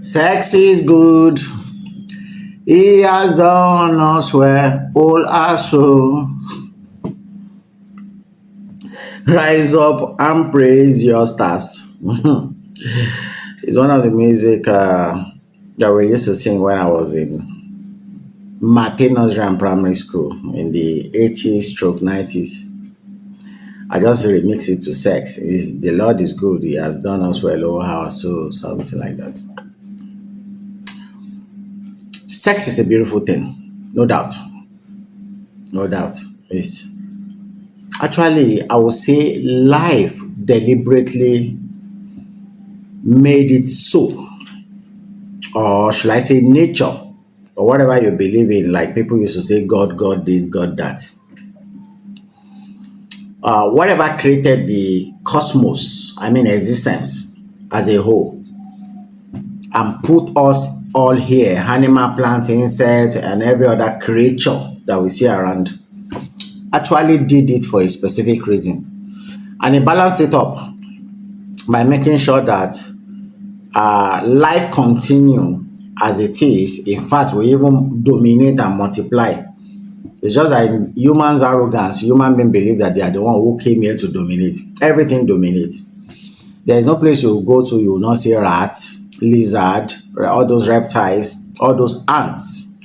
Sex is good. He has done us well. All our soul. Rise up and praise your stars. It's one of the music that we used to sing when I was in Martin Nursery and Primary School in the 80s stroke 90s. I just remix it to sex. Is the Lord is good. He has done us well over our soul, something like that. Sex is a beautiful thing, no doubt. No doubt. It's actually, I would say life deliberately made it so, or should I say nature, or whatever you believe in. Like people used to say, God this, God that. Whatever created the cosmos, I mean existence as a whole, and put us all here, animal, plants, insects, and every other creature that we see around, actually did it for a specific reason. And he balanced it up by making sure that life continue as it is. In fact, we even dominate and multiply. It's just like humans' arrogance. Human beings believe that they are the one who came here to dominate. Everything dominates. There is no place you go to you will not see rat, lizard, all those reptiles, all those ants,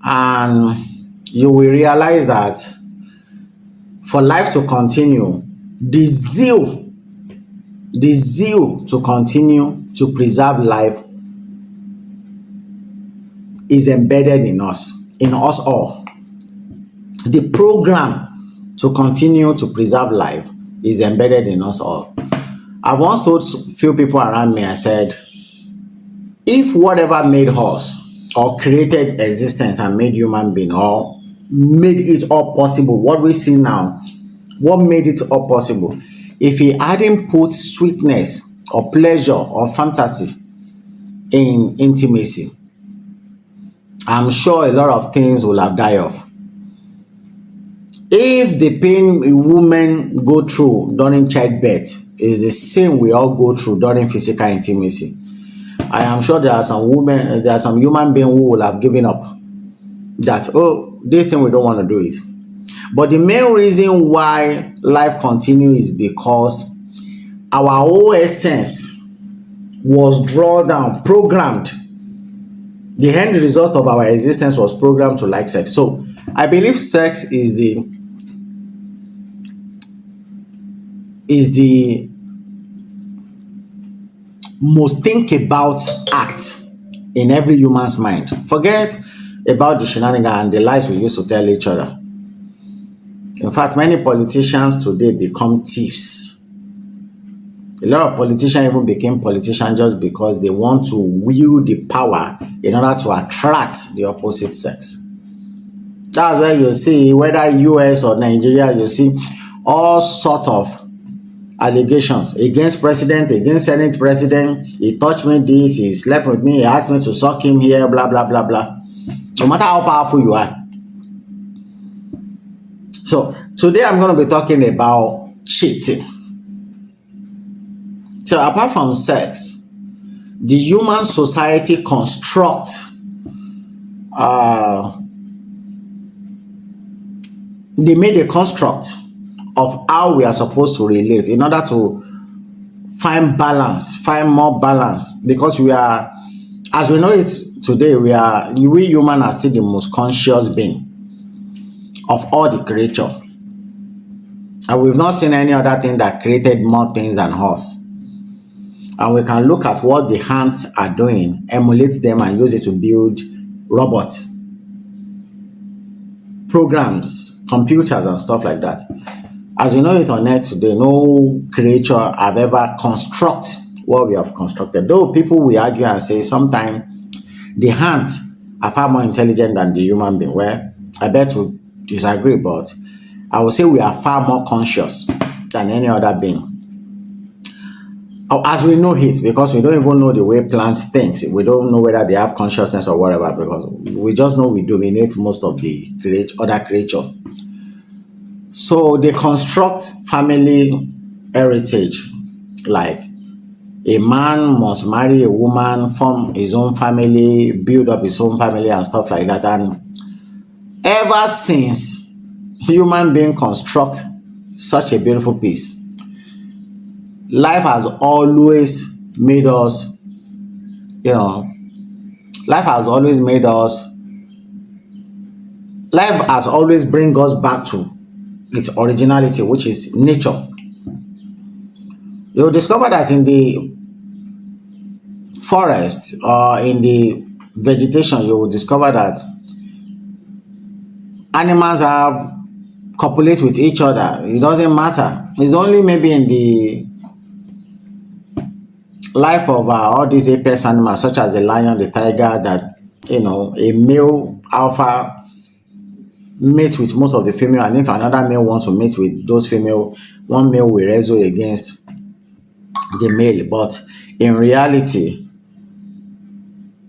and you will realize that for life to continue, the zeal, the zeal to continue to preserve life is embedded in us all. The program to continue to preserve life is embedded in us all. I've once told few people around me, I said, if whatever made us or created existence and made human being or made it all possible, what we see now, what made it all possible, if he hadn't put sweetness or pleasure or fantasy in intimacy, I'm sure a lot of things will have died off. If the pain a woman go through during childbirth is the same we all go through during physical intimacy, I am sure there are some human beings who will have given up. That, oh, this thing we don't want to do it. But the main reason why life continues is because our whole essence was drawn down, programmed. The end result of our existence was programmed to like sex. So I believe sex is the most think about act in every human's mind. Forget about the shenanigans and the lies we used to tell each other. In fact, many politicians today become thieves. A lot of politicians even became politicians just because they want to wield the power in order to attract the opposite sex. That's why you see, whether US or Nigeria, you see all sort of allegations against president, against senate president. He touched me this, he slept with me, he asked me to suck him here, blah blah blah blah. No matter how powerful you are. So today I'm going to be talking about cheating. So apart from sex, the human society construct they made a construct of how we are supposed to relate in order to find balance, find more balance, because we are, as we know it today, we human are still the most conscious being of all the creature, and we've not seen any other thing that created more things than us. And we can look at what the ants are doing, emulate them, and use it to build robots, programs, computers, and stuff like that. As we know it on earth today, no creature have ever construct what we have constructed. Though people will argue and say sometimes the ants are far more intelligent than the human being. Well, I bet to disagree, but I would say we are far more conscious than any other being. As we know it, because we don't even know the way plants think. We don't know whether they have consciousness or whatever, because we just know we dominate most of the other creature. So they construct family heritage, like A man must marry a woman, form his own family, build up his own family and stuff like that. And ever since human being construct such a beautiful piece, life has always made us, you know, life has always made us, life has always bring us back to its originality, which is nature. You'll discover that in the forest or in the vegetation, you will discover that animals have copulate with each other. It doesn't matter. It's only maybe in the life of all these apex animals, such as the lion, the tiger, that a male alpha mate with most of the female, and if another male wants to mate with those female, one male will wrestle against the male. But in reality,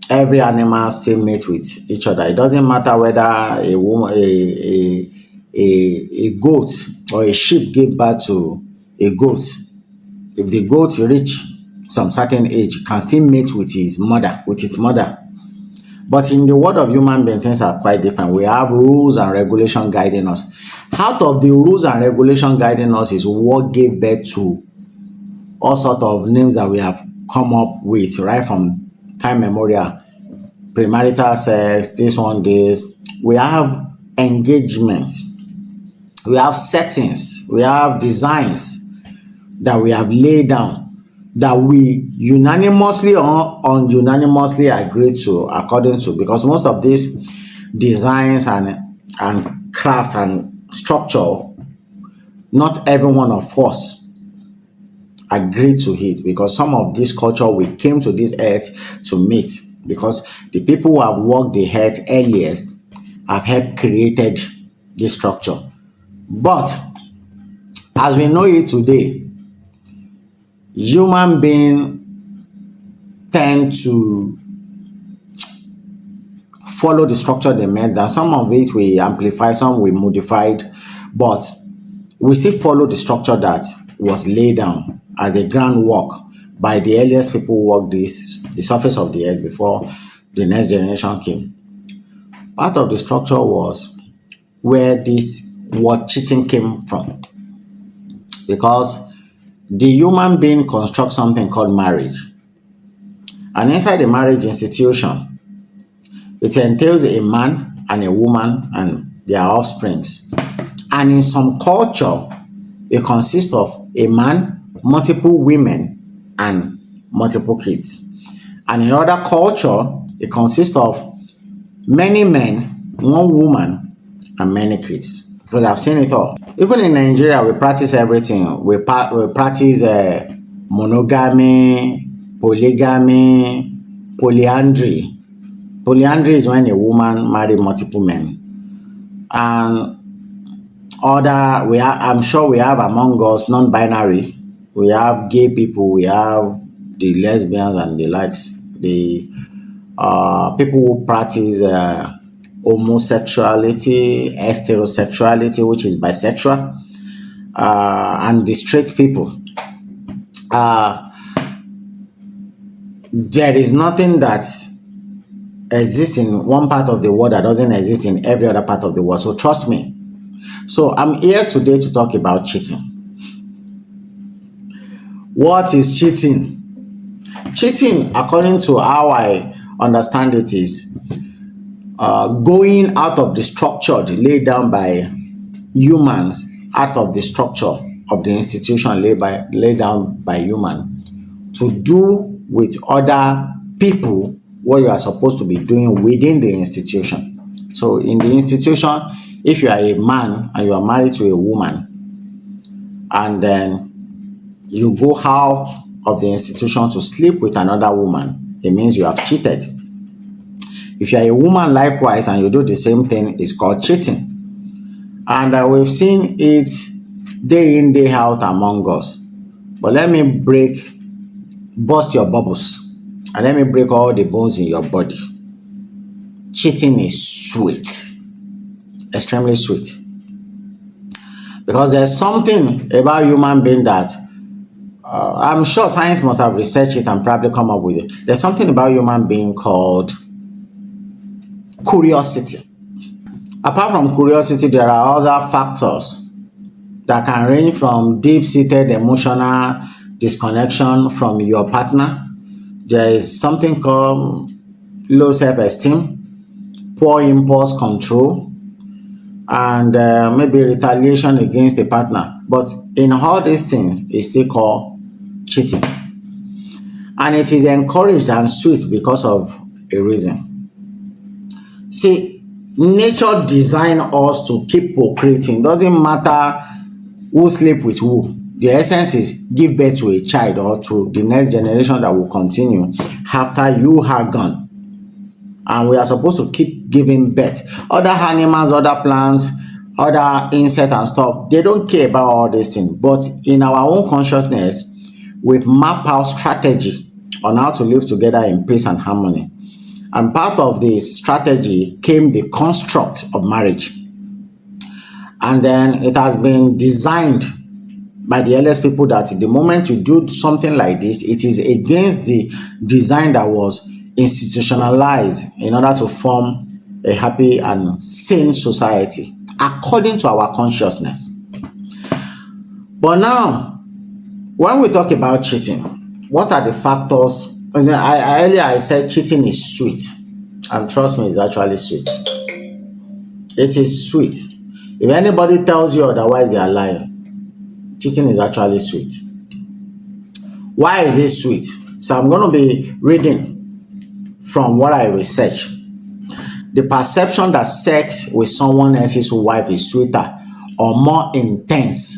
every animal still mate with each other. It doesn't matter whether a woman, a goat or a sheep give birth to a goat. If the goat reach some certain age, can still mate with its mother. But in the world of human beings, things are quite different. We have rules and regulation guiding us. Out of the rules and regulation guiding us is what gave birth to all sort of names that we have come up with right from time memorial. Premarital sex, this one, this. We have engagement, we have settings, we have designs that we have laid down that we unanimously or ununanimously agree to according to, because most of these designs and craft and structure, not every one of us agree to it, because some of this culture we came to this earth to meet, because the people who have walked the earth earliest have helped created this structure. But as we know it today, human being tend to follow the structure they made. That some of it we amplify, some we modified, but we still follow the structure that was laid down as a groundwork by the earliest people who walked the surface of the earth before the next generation came. Part of the structure was where this word cheating came from, because the human being constructs something called marriage, and inside the marriage institution, it entails a man and a woman and their offsprings. And in some culture, it consists of a man, multiple women, and multiple kids. And in other culture, it consists of many men, one woman, and many kids. Because I've seen it all. Even in Nigeria, we practice everything. We practice monogamy, polygamy, polyandry. Polyandry is when a woman marry multiple men. And I'm sure we have among us non-binary. We have gay people, we have the lesbians and the likes. The people who practice homosexuality, heterosexuality, which is bisexual, and the straight people. There is nothing that exists in one part of the world that doesn't exist in every other part of the world. So trust me. So I'm here today to talk about cheating. What is cheating? Cheating, according to how I understand it, is going out of the structure laid down by humans, out of the structure of the institution laid down by human, to do with other people what you are supposed to be doing within the institution. So in the institution, if you are a man and you are married to a woman, and then you go out of the institution to sleep with another woman, it means you have cheated. If you are a woman likewise and you do the same thing, it's called cheating. And we've seen it day in, day out among us. But let me burst your bubbles, and let me break all the bones in your body. Cheating is sweet, extremely sweet. Because there's something about human being that I'm sure science must have researched it and probably come up with it. There's something about human being called curiosity. Apart from curiosity, there are other factors that can range from deep-seated emotional disconnection from your partner. There is something called low self-esteem, poor impulse control, and maybe retaliation against a partner. But in all these things, it's still called cheating. And it is encouraged and sweet because of a reason. See, nature designed us to keep procreating. Doesn't matter who sleep with who. The essence is give birth to a child or to the next generation that will continue after you are gone. And we are supposed to keep giving birth. Other animals, other plants, other insects and stuff, they don't care about all these things. But in our own consciousness, we've mapped out strategy on how to live together in peace and harmony. And part of the strategy came the construct of marriage. And then it has been designed by the earliest people that the moment you do something like this, it is against the design that was institutionalized in order to form a happy and sane society according to our consciousness. But now, when we talk about cheating, what are the factors? Earlier I said cheating is sweet, and trust me, it's actually sweet. It is sweet. If anybody tells you otherwise, they are lying. Cheating is actually sweet. Why is it sweet? So I'm going to be reading from what I researched. The perception that sex with someone else's wife is sweeter or more intense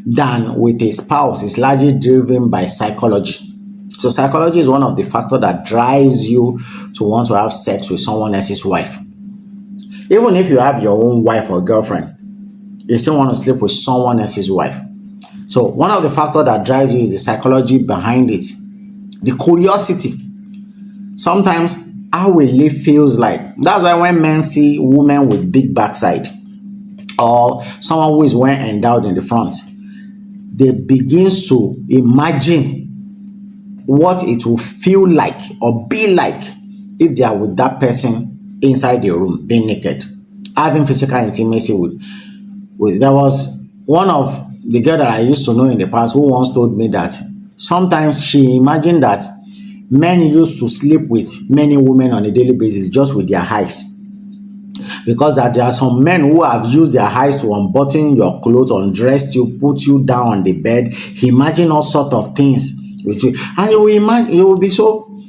than with a spouse is largely driven by psychology. So psychology is one of the factors that drives you to want to have sex with someone else's wife. Even if you have your own wife or girlfriend, you still want to sleep with someone else's wife. So one of the factors that drives you is the psychology behind it, the curiosity. Sometimes how we live feels like. That's why when men see women with big backside or someone who is well endowed in the front, they begins to imagine what it will feel like or be like if they are with that person inside the room, being naked, having physical intimacy with. There was one of the girl that I used to know in the past who once told me that sometimes she imagined that men used to sleep with many women on a daily basis just with their eyes. Because that there are some men who have used their eyes to unbutton your clothes, undress you, put you down on the bed, imagine all sort of things with you. And you will be so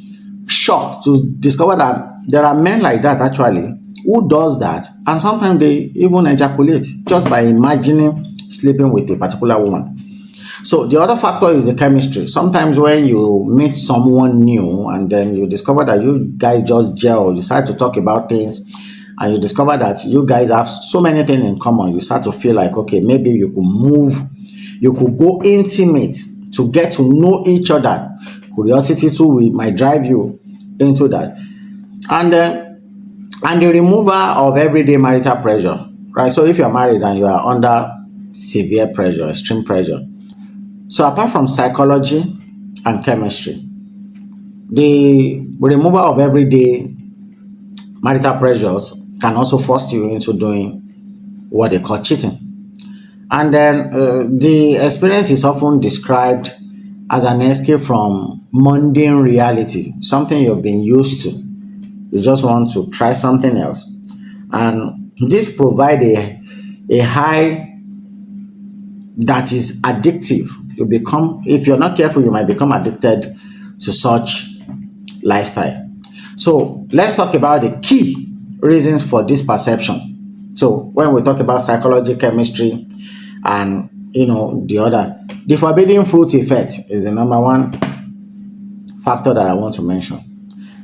shocked to discover that there are men like that actually who does that, and sometimes they even ejaculate just by imagining sleeping with a particular woman. So the other factor is the chemistry. Sometimes when you meet someone new and then you discover that you guys just gel, you start to talk about things, and you discover that you guys have so many things in common, you start to feel like, okay, maybe you could go intimate to get to know each other. Curiosity too might drive you into that. And the removal of everyday marital pressure, right? So if you're married and you are under severe pressure, extreme pressure. So apart from psychology and chemistry, the removal of everyday marital pressures can also force you into doing what they call cheating. And then the experience is often described as an escape from mundane reality, something you've been used to. You just want to try something else. And this provides a high that is addictive. If you're not careful, you might become addicted to such lifestyle. So let's talk about the key reasons for this perception. So when we talk about psychology, chemistry, and the forbidden fruit effect is the number one factor that I want to mention.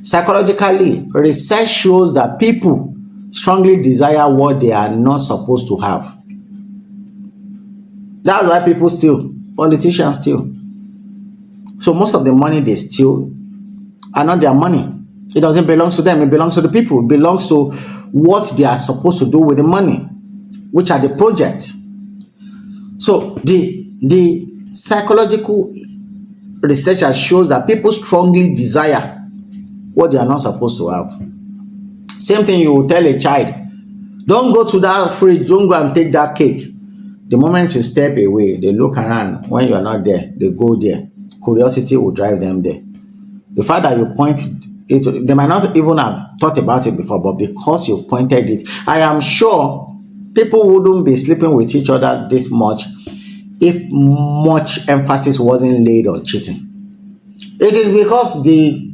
Psychologically, research shows that people strongly desire what they are not supposed to have. That's why people steal. Politicians steal. So most of the money they steal are not their money. It doesn't belong to them. It belongs to the people. It belongs to what they are supposed to do with the money, which are the projects. So the psychological research that shows that people strongly desire what they are not supposed to have. Same thing you will tell a child, don't go to that fridge, don't go and take that cake. The moment you step away, they look around. When you are not there, they go there. Curiosity will drive them there. The fact that you pointed it, they might not even have thought about it before, but because you pointed it, I am sure people wouldn't be sleeping with each other this much if much emphasis wasn't laid on cheating. It is because the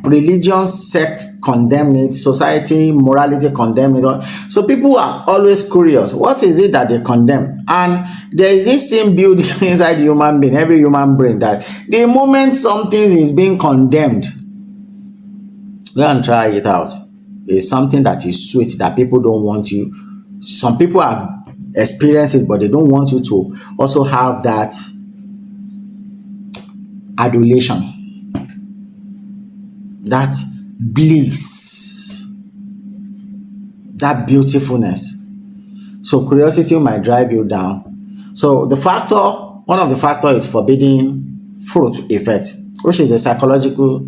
religion sect condemn it, society morality condemn it. So people are always curious. What is it that they condemn? And there is this thing built inside the human being, every human brain, that the moment something is being condemned, go and try it out. It's something that is sweet that people don't want you. Some people have experienced it, but they don't want you to also have that adulation, that bliss, that beautifulness. So curiosity might drive you down. So one of the factors is forbidden fruit effect, which is the psychological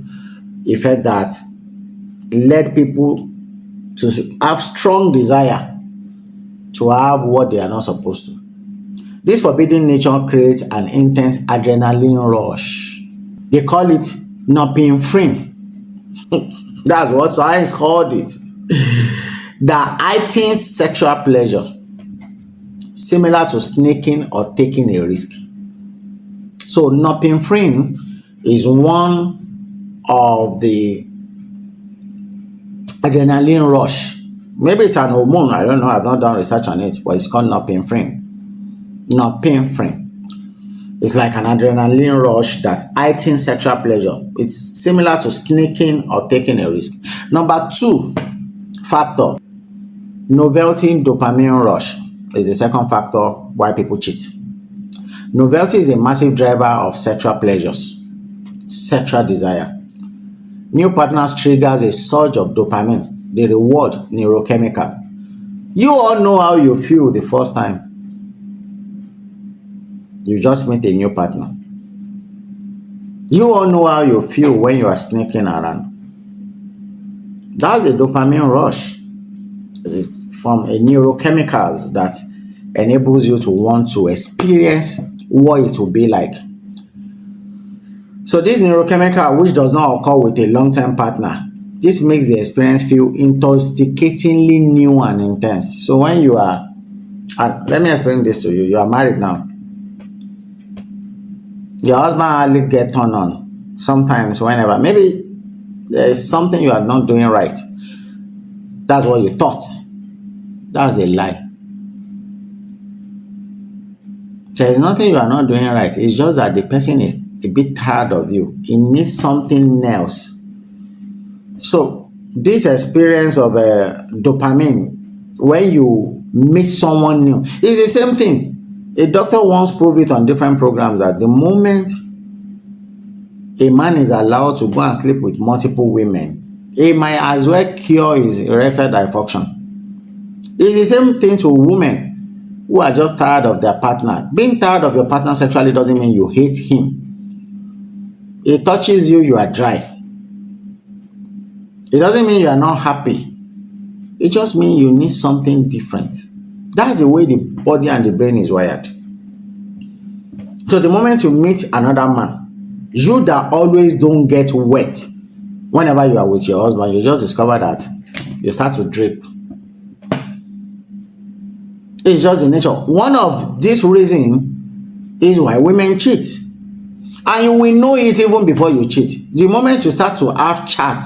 effect that led people to have strong desire to have what they are not supposed to. This forbidden nature creates an intense adrenaline rush. They call it norepinephrine. That's what science called it. That heightens sexual pleasure, similar to sneaking or taking a risk. So norepinephrine is one of the adrenaline rush. Maybe it's an hormone, I don't know, I've not done research on it, but it's called norepinephrine. Norepinephrine. It's like an adrenaline rush that heightens sexual pleasure. It's similar to sneaking or taking a risk. Number 2 factor, novelty dopamine rush, is the second factor why people cheat. Novelty is a massive driver of sexual pleasures, sexual desire. New partners triggers a surge of dopamine, the reward neurochemical. You all know how you feel the first time you just meet a new partner. You all know how you feel when you are sneaking around. That's a dopamine rush. It's from a neurochemicals that enables you to want to experience what it will be like. So this neurochemical, which does not occur with a long-term partner, this makes the experience feel intoxicatingly new and intense. So when you are, let me explain this to you. You are married now. Your husband hardly get turned on. Sometimes, whenever, maybe there is something you are not doing right. That's what you thought. That's a lie. There is nothing you are not doing right. It's just that the person is a bit tired of you. He needs something else. So this experience of dopamine, when you meet someone new, is the same thing. A doctor once proved it on different programs that the moment a man is allowed to go and sleep with multiple women, he might as well cure his erectile dysfunction. It's the same thing to women who are just tired of their partner. Being tired of your partner sexually doesn't mean you hate him. It touches you, you are dry. It doesn't mean you are not happy. It just means you need something different. That's the way the body and the brain is wired. So the moment you meet another man, you that always don't get wet whenever you are with your husband, you just discover that you start to drip. It's just the nature. One of these reasons is why women cheat. And you will know it even before you cheat. The moment you start to have chat,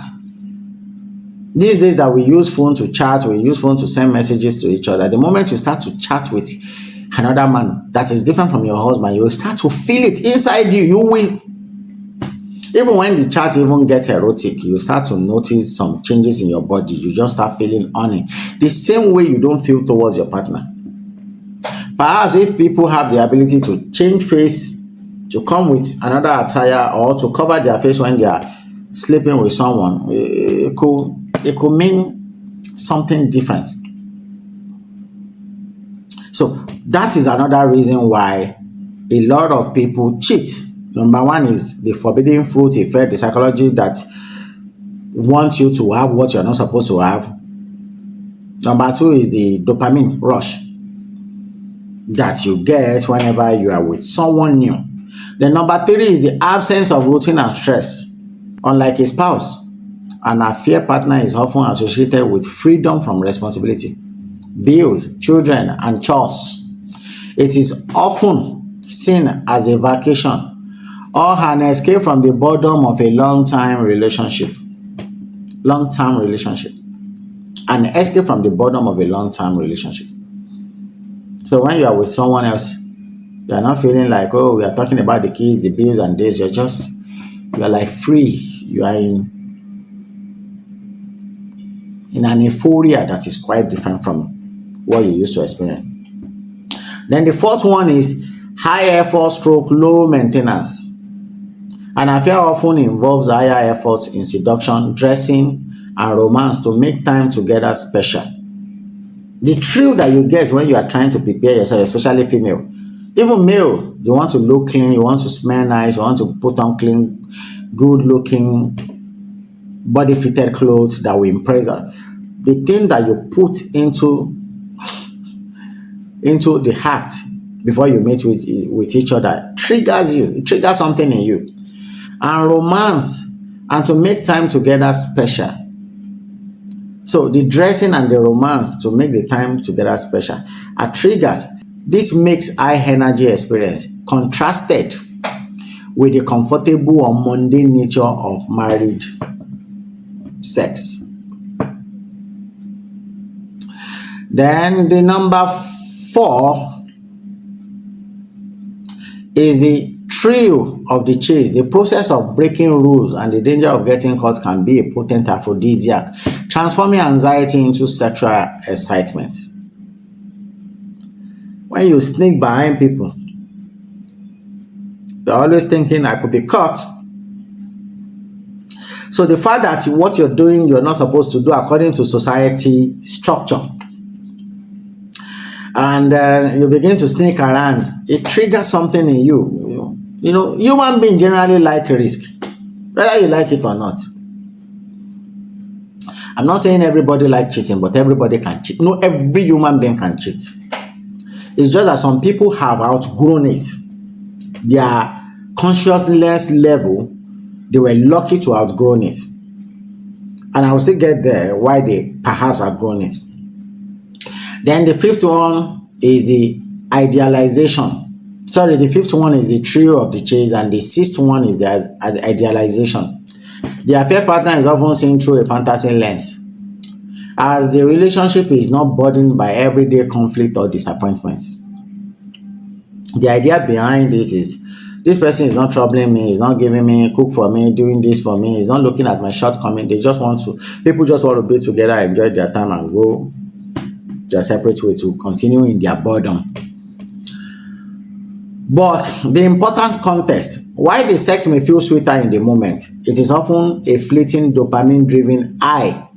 these days that we use phone to chat, we use phone to send messages to each other. The moment you start to chat with another man that is different from your husband, you will start to feel it inside you. You will, even when the chat even gets erotic, you start to notice some changes in your body. You just start feeling honey. The same way you don't feel towards your partner. Perhaps if people have the ability to change face, to come with another attire, or to cover their face when they are sleeping with someone, it could mean something different. So that is another reason why a lot of people cheat. Number one is the forbidden fruit effect, the psychology that wants you to have what you're not supposed to have. Number two is the dopamine rush that you get whenever you are with someone new. Then number three is the absence of routine and stress. Unlike a spouse, an affair partner is often associated with freedom from responsibility, bills, children, and chores. It is often seen as a vacation or an escape from the boredom of a long-time relationship. Long-term relationship. An escape from the boredom of a long-term relationship. So when you are with someone else, you are not feeling like, oh, we are talking about the kids, the bills, and this. You are like free. You are in an euphoria that is quite different from what you used to experience. Then the fourth one is high effort stroke low maintenance. An affair often involves higher efforts in seduction, dressing, and romance to make time together special. The thrill that you get when you are trying to prepare yourself, especially female, even male, you want to look clean, you want to smell nice, you want to put on clean, good looking, body fitted clothes that will impress her. The thing that you put into the act before you meet with each other triggers you. It triggers something in you. And romance, and to make time together special. So the dressing and the romance to make the time together special are triggers. This makes high energy experience contrasted with the comfortable or mundane nature of married sex. Then the number 4 is the thrill of the chase. The process of breaking rules and the danger of getting caught can be a potent aphrodisiac, transforming anxiety into sexual excitement. When you sneak behind people, you're always thinking, I could be caught. So the fact that what you're doing, you're not supposed to do according to society structure, and you begin to sneak around, it triggers something in you. You know, human beings generally like risk, whether you like it or not. I'm not saying everybody likes cheating, but everybody can cheat. No, every human being can cheat. It's just that some people have outgrown it. Their consciousness level, they were lucky to outgrown it. And I will still get there why they perhaps outgrown it. Then the fifth one is the idealization. Sorry, the fifth one is the thrill of the chase, and the sixth one is the idealization. The affair partner is often seen through a fantasy lens, as the relationship is not burdened by everyday conflict or disappointments. The idea behind it is this person is not troubling me, is not giving me cook for me, doing this for me, is not looking at my shortcomings. People just want to be together, enjoy their time, and go their separate way to continue in their boredom. But the important context, why the sex may feel sweeter in the moment, it is often a fleeting dopamine-driven high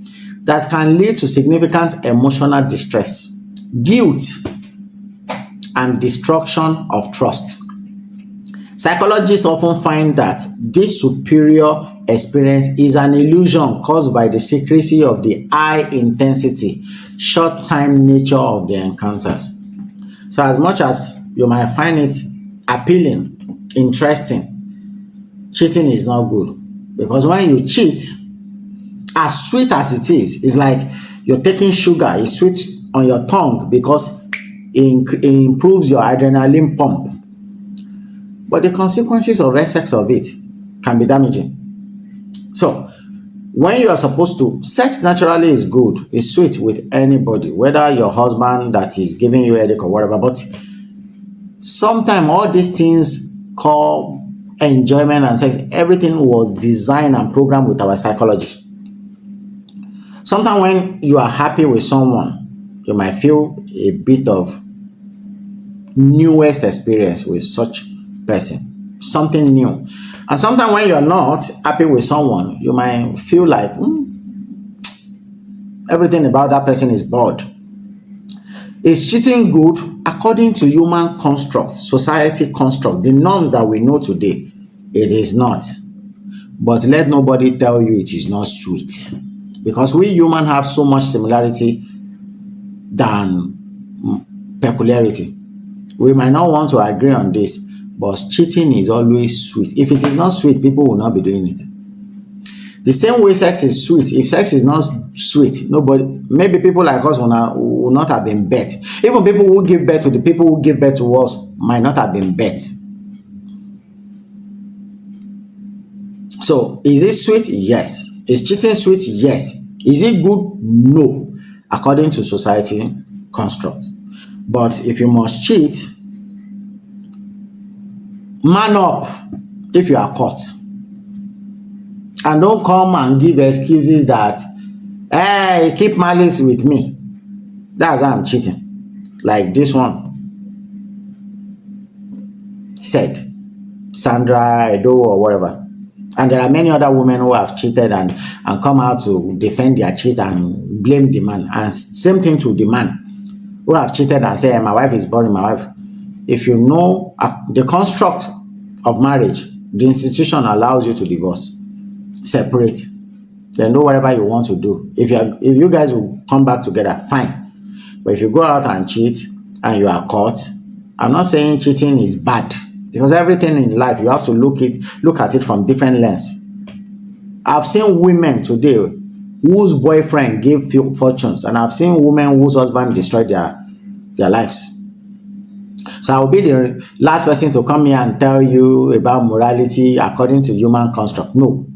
that can lead to significant emotional distress, guilt, and destruction of trust. Psychologists often find that this superior experience is an illusion caused by the secrecy of the high-intensity, short-time nature of the encounters. So as much as you might find it appealing, interesting, cheating is not good. Because when you cheat, as sweet as it is, it's like you're taking sugar, it's sweet on your tongue because it improves your adrenaline pump. But the consequences of excess of it can be damaging. So, when you are supposed to, sex naturally is good, it's sweet with anybody, whether your husband that is giving you a headache or whatever. But sometimes all these things called enjoyment and sex, everything was designed and programmed with our psychology. Sometimes when you are happy with someone, you might feel a bit of newest experience with such person, something new. And sometimes when you're not happy with someone, you might feel like everything about that person is bored. Is cheating good? According to human construct, society construct, the norms that we know today, It is not. But let nobody tell you it is not sweet. Because we humans have so much similarity than peculiarity. We might not want to agree on this, but cheating is always sweet. If it is not sweet, people will not be doing it. The same way sex is sweet. If sex is not sweet, nobody, maybe people like us will not have been bet. Even people who give birth to the people who give birth to us might not have been bet. So, is it sweet? Yes. Is cheating sweet? Yes. Is it good? No. According to society construct. But if you must cheat, man up if you are caught. And don't come and give excuses that, hey, keep malice with me. That's why I'm cheating. Like this one said, Sandra Edo or whatever. And there are many other women who have cheated and come out to defend their cheat and blame the man. And same thing to the man who have cheated and say, hey, my wife is boring, my wife. If you know the construct of marriage, the institution allows you to divorce, separate, then do whatever you want to do. If you guys will come back together, fine. But if you go out and cheat and you are caught, I'm not saying cheating is bad, because everything in life you have to look at it from different lens. I've seen women today whose boyfriend gave fortunes, and I've seen women whose husband destroyed their lives. So I will be the last person to come here and tell you about morality according to human construct. No.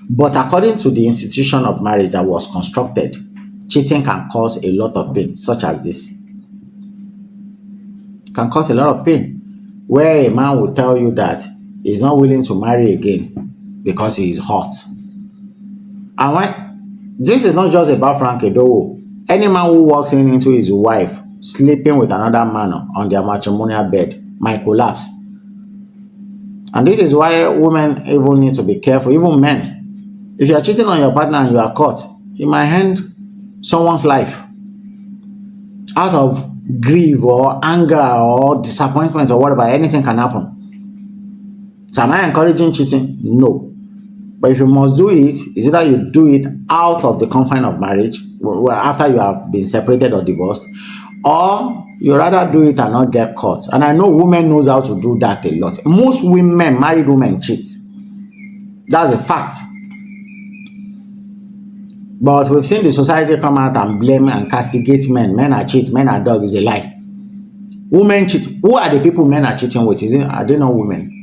But according to the institution of marriage that was constructed, cheating can cause a lot of pain, such as this. It can cause a lot of pain, where a man will tell you that he's not willing to marry again because he is hot. And when this is not just about Frank Edowo, any man who walks into his wife sleeping with another man on their matrimonial bed might collapse. And this is why women even need to be careful, even men. If you are cheating on your partner and you are caught, it might end someone's life out of grief or anger or disappointment or whatever. Anything can happen. So am I encouraging cheating? No. But if you must do it, is either you do it out of the confine of marriage, after you have been separated or divorced, or you rather do it and not get caught. And I know women knows how to do that a lot. Most women, married women, cheat. That's a fact. But we've seen the society come out and blame and castigate men. Men are cheat, men are dog, is a lie. Women cheat. Who are the people men are cheating with? Are they not women?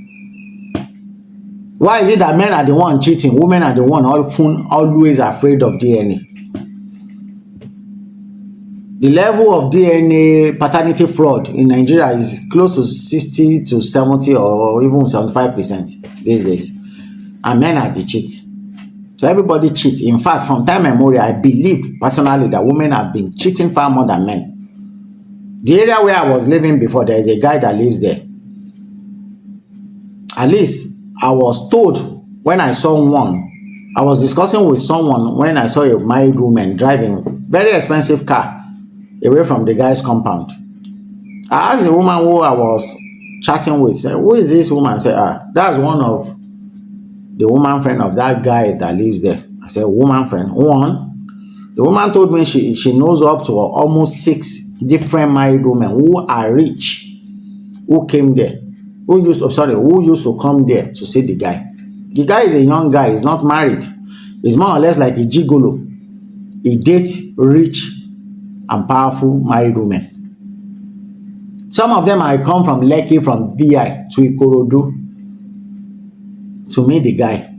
Why is it that men are the one cheating, women are the one always afraid of DNA? The level of DNA paternity fraud in Nigeria is close to 60 to 70 or even 75% these days. And men are the cheat. So everybody cheats. In fact, from time immemorial, I believe personally that women have been cheating far more than men. The area where I was living before, there is a guy that lives there. At least I was told when I saw one, I was discussing with someone when I saw a married woman driving very expensive car away from the guy's compound. I asked the woman who I was chatting with, said, who is this woman? I said, that's one of the woman friend of that guy that lives there. I said, woman friend? One. The woman told me she knows up to almost 6 different married women who are rich, who came there, who used to come there to see the guy. The guy is a young guy, he's not married. He's more or less like a gigolo. He dates rich and powerful married women. Some of them might come from Lekki, from VI to Ikorodu to meet the guy.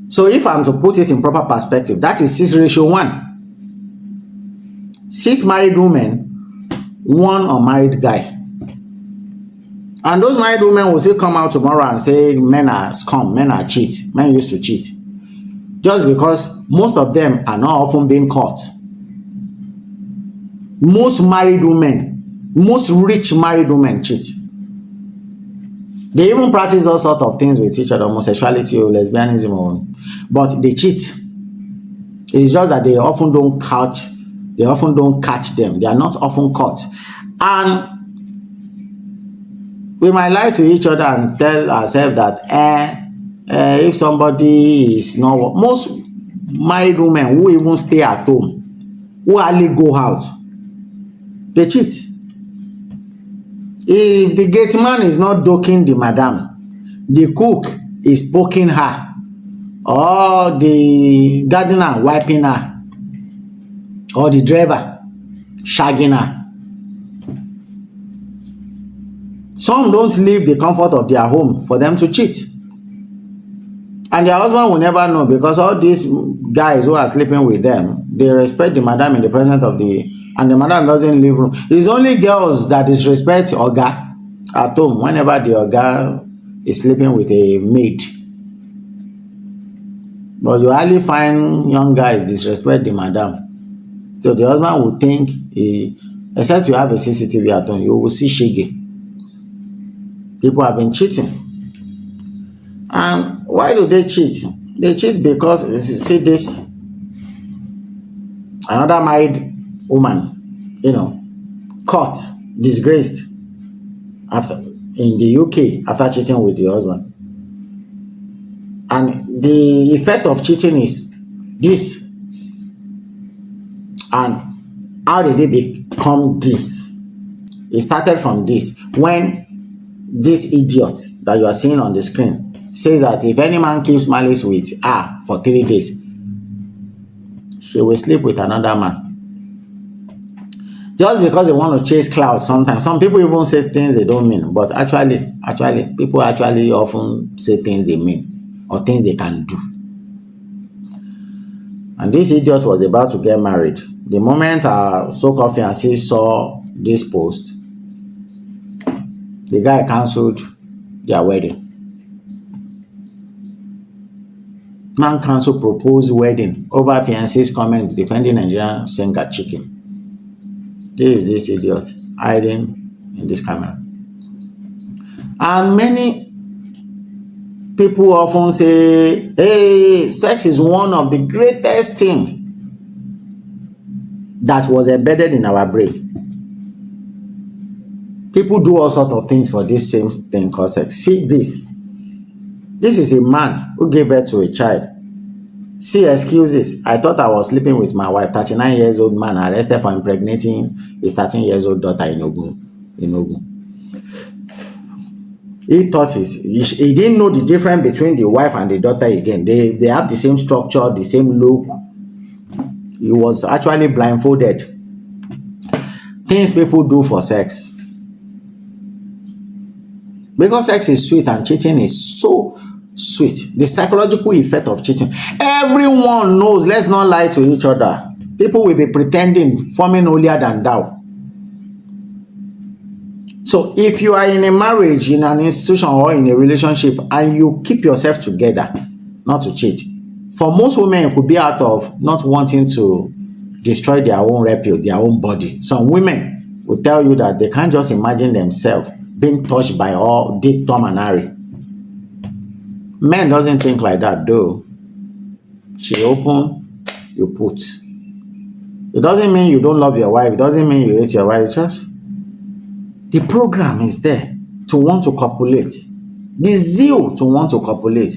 So if I'm to put it in proper perspective, that is 6:1. 6 married women, 1 unmarried guy. And those married women will still come out tomorrow and say men are scum, men are cheat, men used to cheat. Just because most of them are not often being caught. Most married women, most rich married women cheat. They even practice all sorts of things with each other, homosexuality or lesbianism, but they cheat. It's just that they often don't catch them. They are not often caught. And We might lie to each other and tell ourselves that if somebody is not, most married women who even stay at home, who hardly go out, they cheat. If the gate man is not docking the madam, the cook is poking her, or the gardener wiping her, or the driver shagging her. Some don't leave the comfort of their home for them to cheat. And their husband will never know, because all these guys who are sleeping with them, they respect the madam in the presence of and the madam doesn't leave room. It's only girls that disrespect oga at home whenever the oga is sleeping with a maid. But you hardly find young guys disrespect the madam. So the husband will think, except you have a CCTV at home, you will see shege. People have been cheating. And why do they cheat? They cheat because, see this, another married woman, caught, disgraced in the UK after cheating with the husband. And the effect of cheating is this. And how did they become this? It started from this. When this idiot that you are seeing on the screen says that if any man keeps malice with her for 3 days, she will sleep with another man. Just because they want to chase clout sometimes. Some people even say things they don't mean. But actually, people actually often say things they mean or things they can do. And this idiot was about to get married. The moment her so-called fiancé saw this post, the guy cancelled their wedding. Man cancelled proposed wedding over fiancé's comment defending Nigerian singer Chicken. This is this idiot hiding in this camera. And many people often say, hey, sex is one of the greatest things that was embedded in our brain. People do all sorts of things for this same thing called sex. See this. This is a man who gave birth to a child. See excuses. I thought I was sleeping with my wife. 39 years old man arrested for impregnating his 13 years old daughter in Ogun. He thought he didn't know the difference between the wife and the daughter again. They have the same structure, the same look. He was actually blindfolded. Things people do for sex. Because sex is sweet and cheating is so sweet. The psychological effect of cheating. Everyone knows, let's not lie to each other. People will be pretending, forming holier than thou. So if you are in a marriage, in an institution or in a relationship and you keep yourself together, not to cheat. For most women, it could be out of not wanting to destroy their own repute, their own body. Some women will tell you that they can't just imagine themselves being touched by all Dick, Tom, and Harry. Men doesn't think like that, though. She open, you put. It doesn't mean you don't love your wife. It doesn't mean you hate your wife. Just the program is there to want to copulate. The zeal to want to copulate.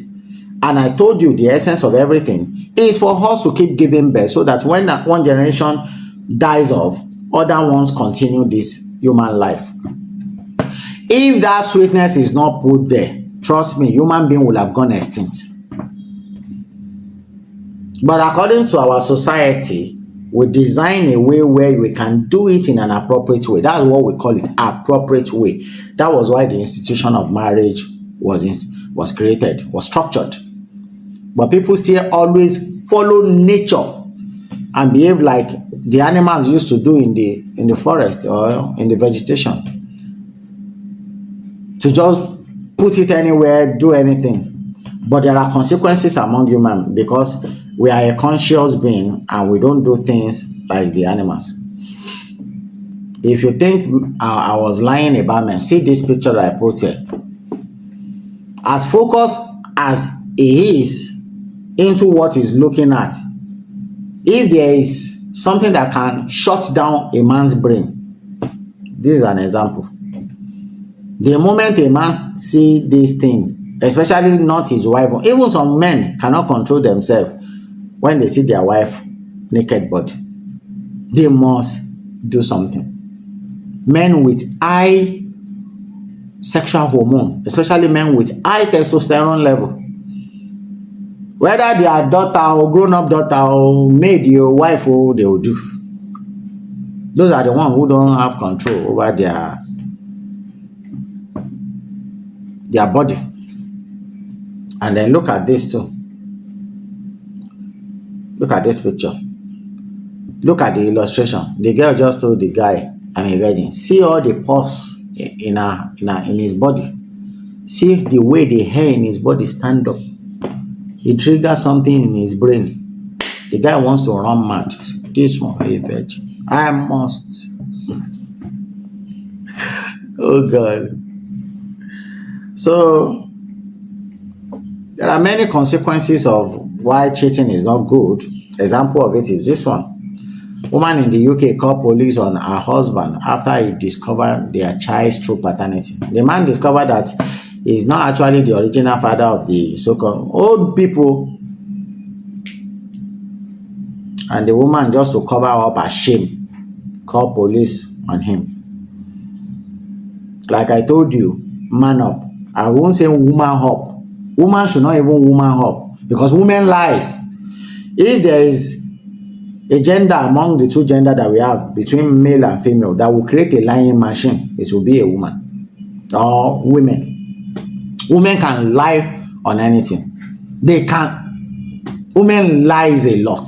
And I told you the essence of everything is for us to keep giving birth so that when one generation dies off, other ones continue this human life. If that sweetness is not put there, trust me, human being will have gone extinct. But according to our society, we design a way where we can do it in an appropriate way. That's what we call it, appropriate way. That was why the institution of marriage was created, was structured. But people still always follow nature and behave like the animals used to do in the forest or in the vegetation. To just put it anywhere, do anything. But there are consequences among humans because we are a conscious being and we don't do things like the animals. If you think I was lying about men, see this picture that I put here. As focused as he is into what he's looking at, if there is something that can shut down a man's brain, this is an example. The moment a man see this thing, especially not his wife, even some men cannot control themselves when they see their wife naked body. They must do something. Men with high sexual hormone, especially men with high testosterone level, whether their daughter or grown-up daughter or maid, your wife, they will do. Those are the ones who don't have control over their body. And then look at this too. Look at this picture. Look at the illustration. The girl just told the guy, I'm a virgin. See all the pores in his body. See the way the hair in his body stand up. It triggers something in his brain. The guy wants to run mad. This one, a virgin. I must. Oh God. So there are many consequences of why cheating is not good. Example of it is this one. Woman in the UK called police on her husband after he discovered their child's true paternity. The man discovered that he's not actually the original father of the so-called old people. And the woman, just to cover up her shame, called police on him. Like I told you, man up. I won't say woman up. Woman should not even woman up, because women lies. If there is a gender among the two gender that we have between male and female that will create a lying machine, it will be a woman or women. Women can lie on anything. They can. Women lies a lot.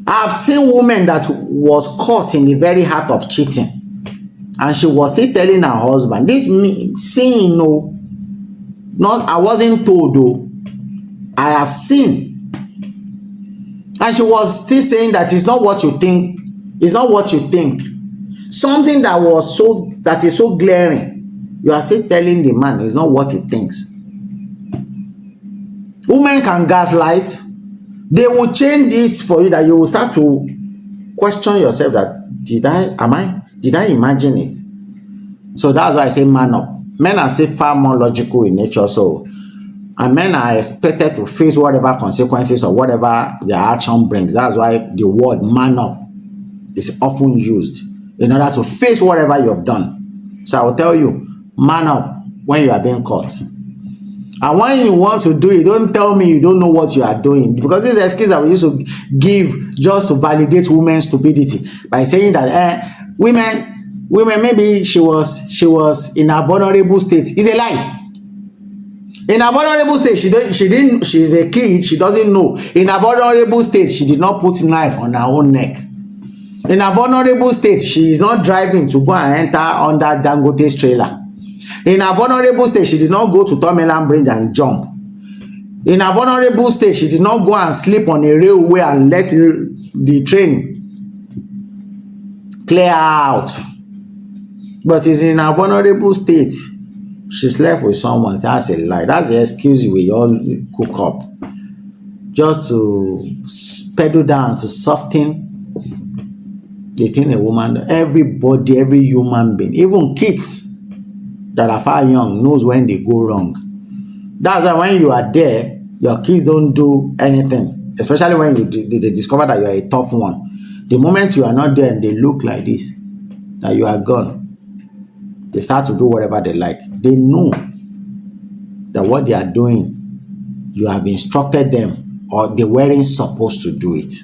I've seen women that was caught in the very heart of cheating, and she was still telling her husband, this me seeing, no, not I wasn't told though, I have seen. And she was still saying that it's not what you think. It's not what you think. Something that is so glaring, you are still telling the man it's not what he thinks. Women can gaslight. They will change it for you, that you will start to question yourself that did I imagine it? So that's why I say man up. Men are still far more logical in nature, and men are expected to face whatever consequences or whatever their action brings. That's why the word man up is often used in order to face whatever you have done. So I will tell you, man up when you are being caught. And when you want to do it, don't tell me you don't know what you are doing, because this excuse that we used to give just to validate women's stupidity by saying that women maybe she was in a vulnerable state. It's a lie. In a vulnerable state, she's a kid, she doesn't know. In a vulnerable state, she did not put knife on her own neck. In a vulnerable state, she is not driving to go and enter under Dangote's trailer. In a vulnerable state, she did not go to Tomeland Bridge and jump. In a vulnerable state, she did not go and sleep on a railway and let the train clear out. But it's in a vulnerable state. She slept with someone. That's a lie. That's the excuse we all cook up, just to pedal down, to soften the thing a woman. Everybody, every human being, even kids that are far young, knows when they go wrong. That's why when you are there, your kids don't do anything, especially when they discover that you are a tough one. The moment you are not there and they look like this, that you are gone, they start to do whatever they like. They know that what they are doing, you have instructed them, or they weren't supposed to do it.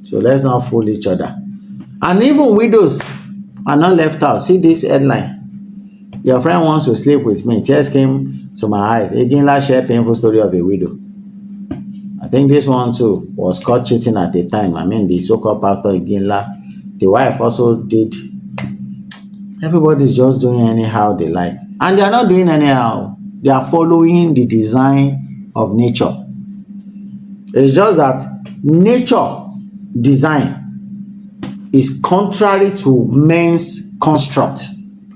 So let's not fool each other. And even widows are not left out. See this headline. Your friend wants to sleep with me. Tears came to my eyes. Iginla shared painful story of a widow. I think this one too was caught cheating at the time. I mean, the so-called pastor Iginla. The wife also did. Everybody's just doing anyhow they like. And they are not doing anyhow. They are following the design of nature. It's just that nature design is contrary to men's construct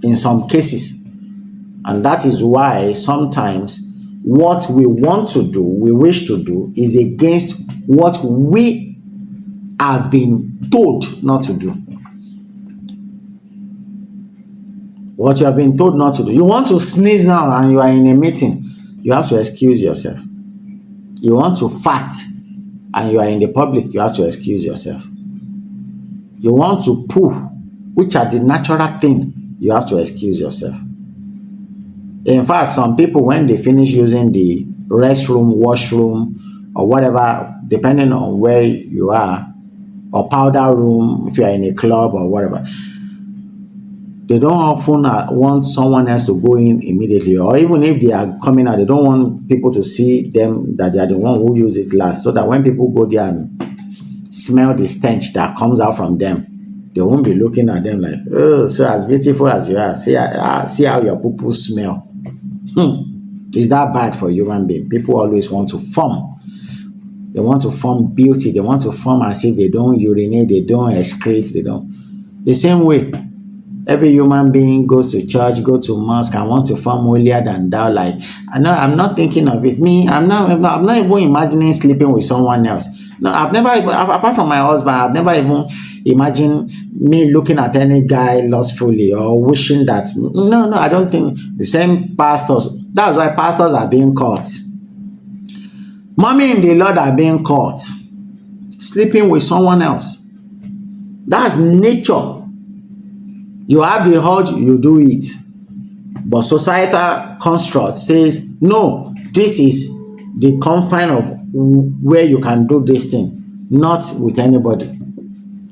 in some cases. And that is why sometimes what we want to do, we wish to do, is against what we have been told not to do. what you have been told not to do. You want to sneeze now and you are in a meeting, you have to excuse yourself. You want to fart and you are in the public, you have to excuse yourself. You want to poo, which are the natural thing, you have to excuse yourself. In fact, some people, when they finish using the restroom, washroom, or whatever, depending on where you are, or powder room, if you are in a club or whatever, they don't often want someone else to go in immediately, or even if they are coming out, they don't want people to see them that they are the one who use it last, so that when people go there and smell the stench that comes out from them, they won't be looking at them like, oh, so as beautiful as you are, see how your poo-poo smell. Is that bad for human being? People always want to form. They want to form beauty. They want to form as if they don't urinate, they don't excrete, they don't. The same way, every human being goes to church, go to mosque, and want to form holier than thou. Like, I'm not thinking of it. Me, I'm not even imagining sleeping with someone else. No, I've never even, apart from my husband, I've never even imagined me looking at any guy lustfully or wishing that. No, I don't think. The same pastors. That's why pastors are being caught. Mommy in the Lord are being caught sleeping with someone else. That's nature. You have the urge, you do it. But societal construct says, no, this is the confine of where you can do this thing, not with anybody.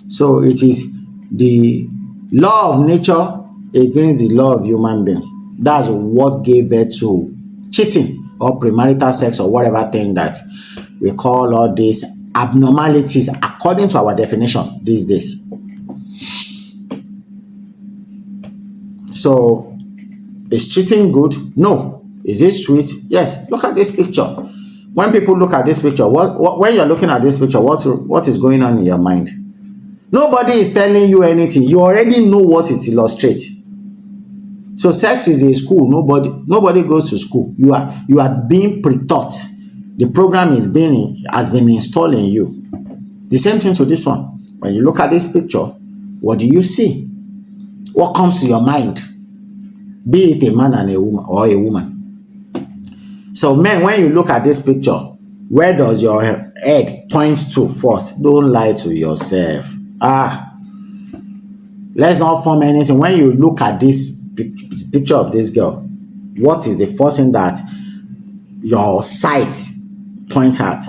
So it is the law of nature against the law of human being. That's what gave birth to cheating or premarital sex or whatever thing that we call all these abnormalities according to our definition these days. So, is cheating good? No. Is it sweet? Yes. Look at this picture. When people look at this picture, when you're looking at this picture, what is going on in your mind? Nobody is telling you anything. You already know what it illustrates. So sex is a school. Nobody goes to school. You are being pre-taught. The program has been installed in you. The same thing to this one. When you look at this picture, what do you see? What comes to your mind? Be it a man and a woman or a woman. So men, when you look at this picture, where does your head point to first? Don't lie to yourself. Let's not form anything. When you look at this picture of this girl, what is the first thing that your sight point at?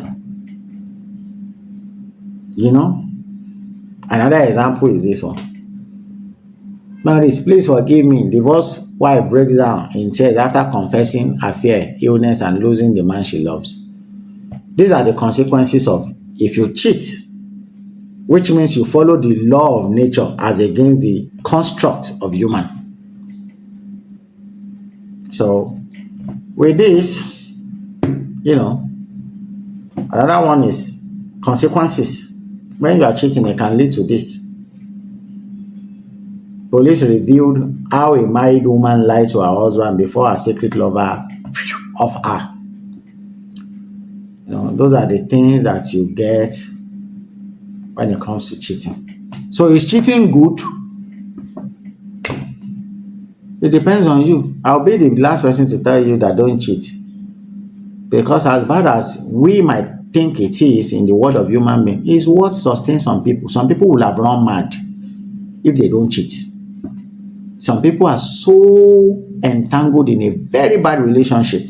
You know? Another example is this one. Maurice, please forgive me. Divorced wife breaks down in tears after confessing affair, illness, and losing the man she loves. These are the consequences of if you cheat, which means you follow the law of nature as against the construct of human. So, with this, another one is consequences. When you are cheating, it can lead to this. Police revealed how a married woman lied to her husband before her secret lover of her. Those are the things that you get when it comes to cheating. So is cheating good? It depends on you. I'll be the last person to tell you that don't cheat. Because as bad as we might think it is in the world of human being, it's what sustains some people. Some people will have run mad if they don't cheat. Some people are so entangled in a very bad relationship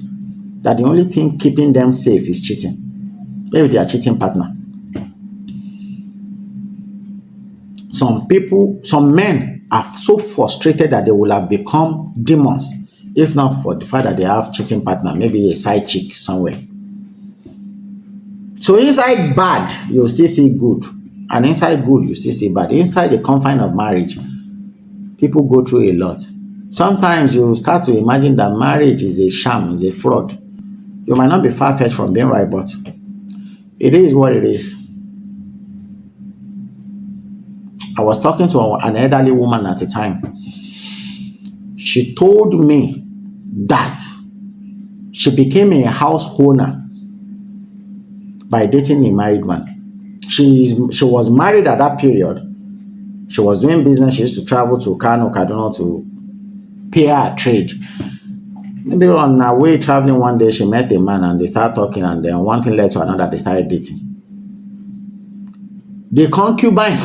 that the only thing keeping them safe is cheating. Maybe they are cheating partner. Some men are so frustrated that they will have become demons if not for the fact that they have cheating partner, maybe a side chick somewhere. So inside bad, you'll still see good. And inside good, you still see bad. Inside the confine of marriage, people go through a lot. Sometimes you start to imagine that marriage is a sham, is a fraud. You might not be far-fetched from being right, but it is what it is. I was talking to an elderly woman at the time. She told me that she became a house owner by dating a married man. She was married at that period. She was doing business. She used to travel to Kano, Kaduna to pay her trade. Maybe on her way traveling one day, she met a man and they started talking, and then one thing led to another, they started dating. The concubine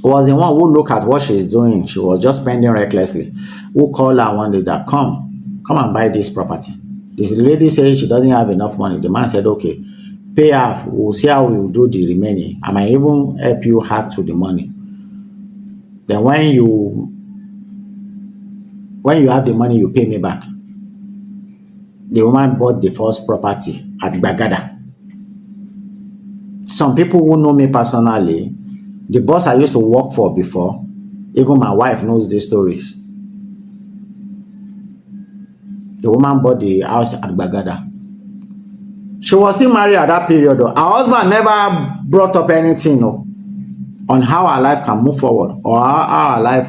was the one who looked at what she's doing. She was just spending recklessly. Who called her one day that come and buy this property. This lady said she doesn't have enough money. The man said, okay, pay half. We'll see how we will do the remaining. I might even help you hack to the money. Then when you have the money, you pay me back. The woman bought the first property at Bagada. Some people who know me personally, the boss I used to work for before, even my wife knows these stories. The woman bought the house at Bagada. She was still married at that period. Her husband never brought up anything on how her life can move forward or how her life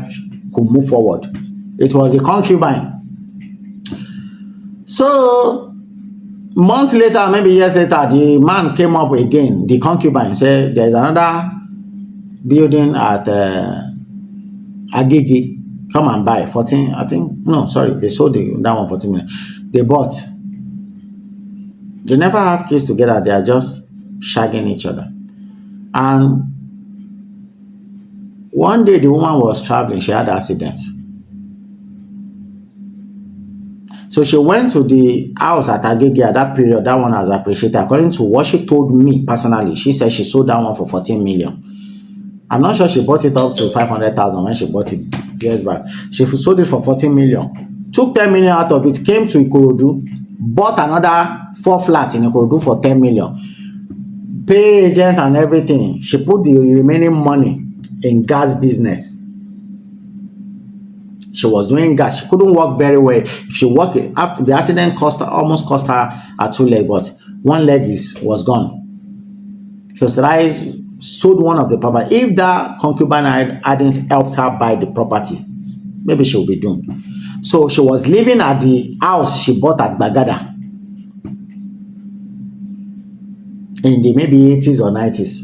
could move forward. It was a concubine. So months later, maybe years later, the man came up again. The concubine said, there's another building at Agege. Come and buy 14. I think, no, sorry, they sold that one 14 million. They bought. They never have kids together. They are just shagging each other. And one day the woman was traveling. She had an accident. So she went to the house at Agege at that period. That one has appreciated. According to what she told me personally, she said she sold that one for 14 million. I'm not sure she bought it up to 500,000 when she bought it years back. She sold it for 14 million. Took 10 million out of it, came to Ikorodu, bought another 4 flats in Ikorodu for 10 million. Pay agent and everything. She put the remaining money in gas business. She was doing gas. She couldn't work very well. If she worked, after the accident almost cost her 2 legs, but one leg was gone. She was sold one of the property. If that concubine hadn't helped her buy the property, maybe she would be doomed. So she was living at the house she bought at Bagada in the maybe 80s or 90s.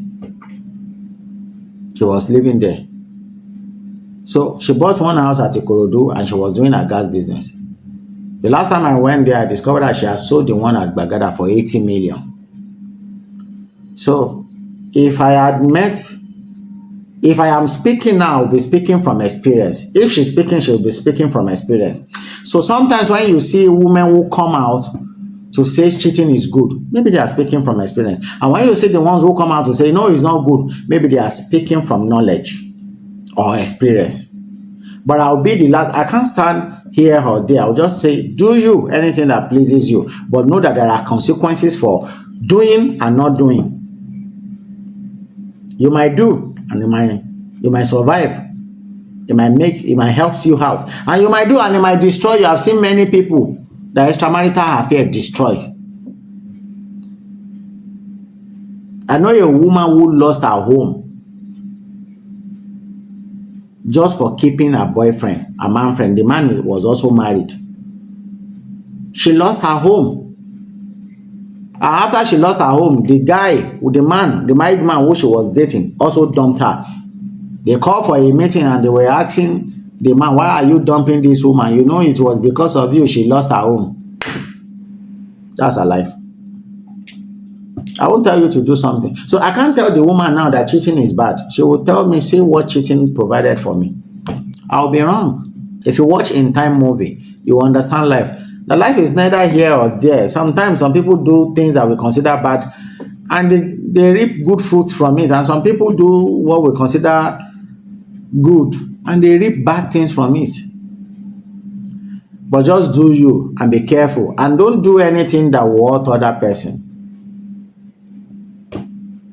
She was living there. So she bought one house at Ikorodu and she was doing her gas business. The last time I went there, I discovered that she had sold the one at Bagada for 80 million. So if I am speaking now, I'll be speaking from experience. If she's speaking, she'll be speaking from experience. So sometimes when you see women who come out to say cheating is good, maybe they are speaking from experience. And when you see the ones who come out to say no, it's not good, maybe they are speaking from knowledge or experience. But I'll be the last. I can't stand here or there. I'll just say, do you anything that pleases you, but know that there are consequences for doing and not doing. You might do, and you might survive. It might help you out, and you might do, and it might destroy you. I've seen many people that extramarital affair destroy. I know a woman who lost her home just for keeping her boyfriend, a man friend. The man was also married. She lost her home. And after she lost her home, the married man who she was dating, also dumped her. They called for a meeting and they were asking the man, why are you dumping this woman? You know, it was because of you she lost her home. That's her life. I won't tell you to do something. So I can't tell the woman now that cheating is bad. She will tell me, see what cheating provided for me. I'll be wrong. If you watch In Time movie, you understand life. The life is neither here or there. Sometimes some people do things that we consider bad and they reap good fruit from it. And some people do what we consider good and they reap bad things from it. But just do you and be careful. And don't do anything that will hurt other person.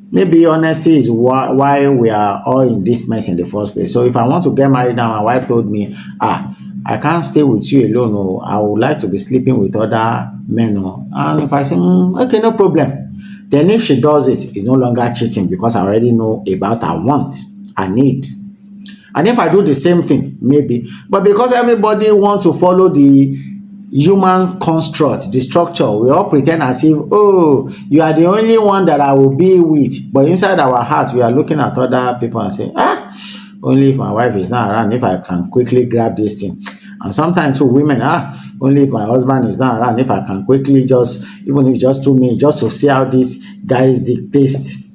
Maybe honesty is why we are all in this mess in the first place. So if I want to get married now, my wife told me, I can't stay with you alone. No, I would like to be sleeping with other men. No. And if I say, okay, no problem. Then if she does it, it's no longer cheating because I already know about her wants, her needs. And if I do the same thing, maybe. But because everybody wants to follow the human construct, the structure, we all pretend as if, oh, you are the only one that I will be with. But inside our hearts, we are looking at other people and saying, only if my wife is not around, if I can quickly grab this thing. And sometimes for women, only if my husband is not around, if I can quickly just, even if just 2 minutes, just to see how these guys they taste.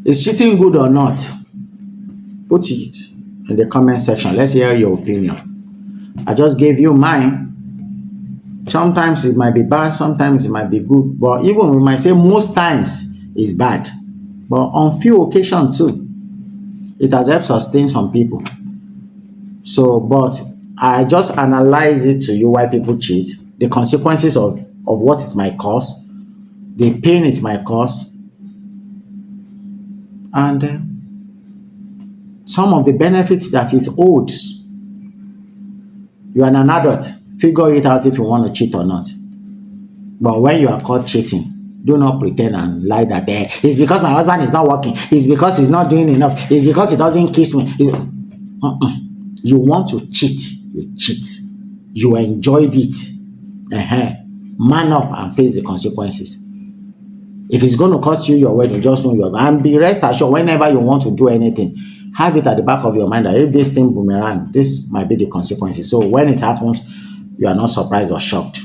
Is cheating good or not? Put it in the comment section. Let's hear your opinion. I just gave you mine. Sometimes it might be bad, sometimes it might be good, but even we might say most times it's bad. But on few occasions too, it has helped sustain some people. So, but I just analyze it to you why people cheat, the consequences of what it might cause, the pain it might cause, and some of the benefits that it holds. You are an adult, figure it out if you want to cheat or not. But when you are caught cheating, do not pretend and lie that it's because my husband is not working, it's because he's not doing enough, it's because he doesn't kiss me. You want to cheat, you cheat. You enjoyed it. Man up and face the consequences. If it's going to cost you your wedding, just know you're going. And be rest assured, whenever you want to do anything, have it at the back of your mind that if this thing boomerang, this might be the consequences. So when it happens, you are not surprised or shocked.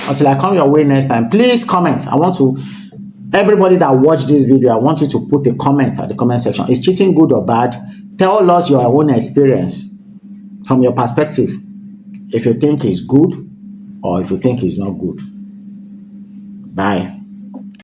Until I come your way next time, please comment. I want to, everybody that watched this video, I want you to put a comment at the comment section. Is cheating good or bad? Tell us your own experience from your perspective. If you think it's good or if you think it's not good. Bye.